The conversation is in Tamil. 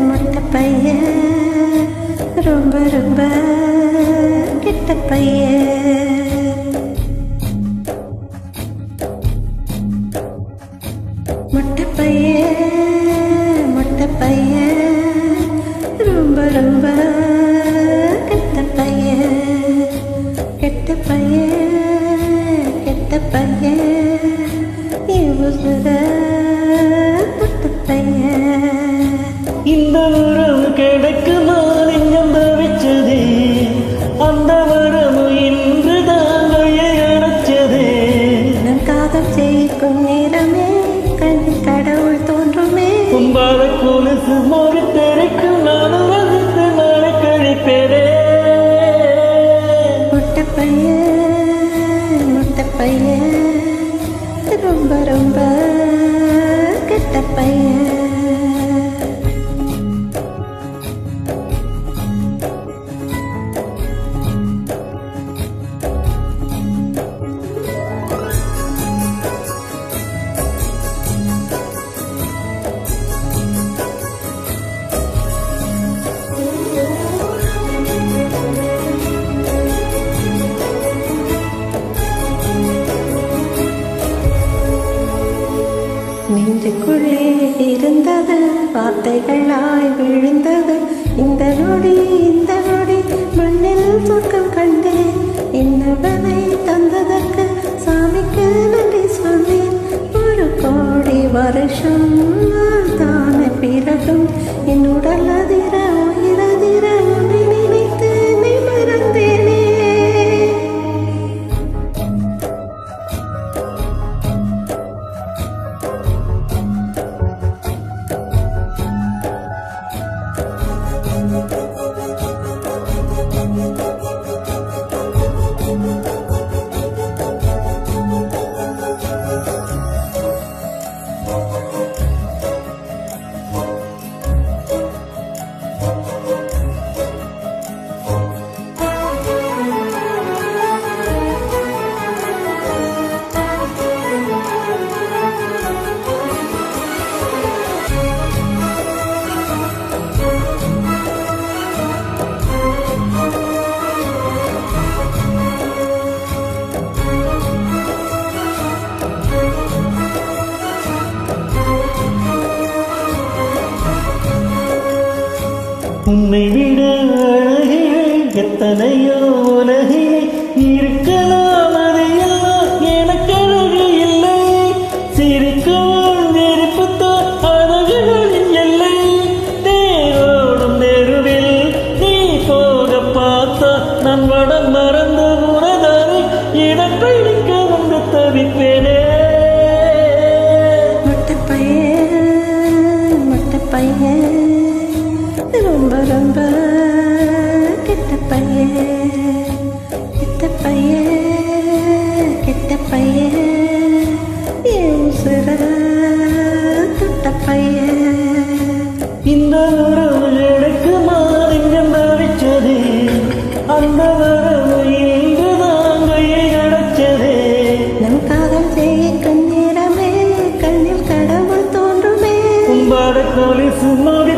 மொட்டை பையன் ரொம்ப ரொம்ப கெட்ட பையன். மொட்டை பையன் ரொம்ப ரொம்ப கெட்ட பையன். கெட்ட பையன் கெட்ட பையன் மொட்டை பையன். இந்த உறவு கிடைக்குமா நெஞ்சம் தவிச்சதே, அந்த உறவு இன்று தாங்கையை அடைச்சதே. நம் காதல் செய்யும் நேரமே கண்ணில் கடவுள் தோன்றுமே. கும்பாத கொலுசு மொழி தெரிக்கும் நானும் வகுத்து நாளை கழிப்பேனே. மொட்டை பையன் ரொம்ப ரொம்ப கெட்ட பையன். நெஞ்சுக்குள்ளே இருந்தது வார்த்தைகளாய் விழுந்தது. இந்த நொடி மண்ணில் சொர்க்கம் கண்டேன். என்னவனை தந்ததற்கு சாமிக்கு நன்றி சொன்னேன். 1 கோடி வருஷம் தான பிறகும் என் உடல் அதிர உயிரதிர உன்னை நினைத்து நீ மறந்தேனே. உன்னை விட அழகிலே எத்தனையோ உலகிலே இருக்கலாம், அதையெல்லாம் எனக்கு அழகு இல்லை. சிரிக்கவும் நெருப்புத்தான் அழகுகளின் எல்லை. தேரோடும் தெருவில் நீ போக பார்த்தா நான் வடம் மறந்து உனதாரை இடம் பிடிக்க வந்து தவிப்பேனே. மொட்டை பையன் ரொம்ப ரொம்ப கெட்ட பையன். கெட்ட பையன் என் உசுர தொட்ட பையன். இந்த உறவு கிடைக்குமா நெஞ்சம் தவிச்சதே, அந்த உறவு இன்று தாங்கையை அடைச்சதே. நம் காதல் செய்யும் நேரமே கண்ணில் கடவுள் தோன்றுமே. கும்பாட கொலுசு மொழி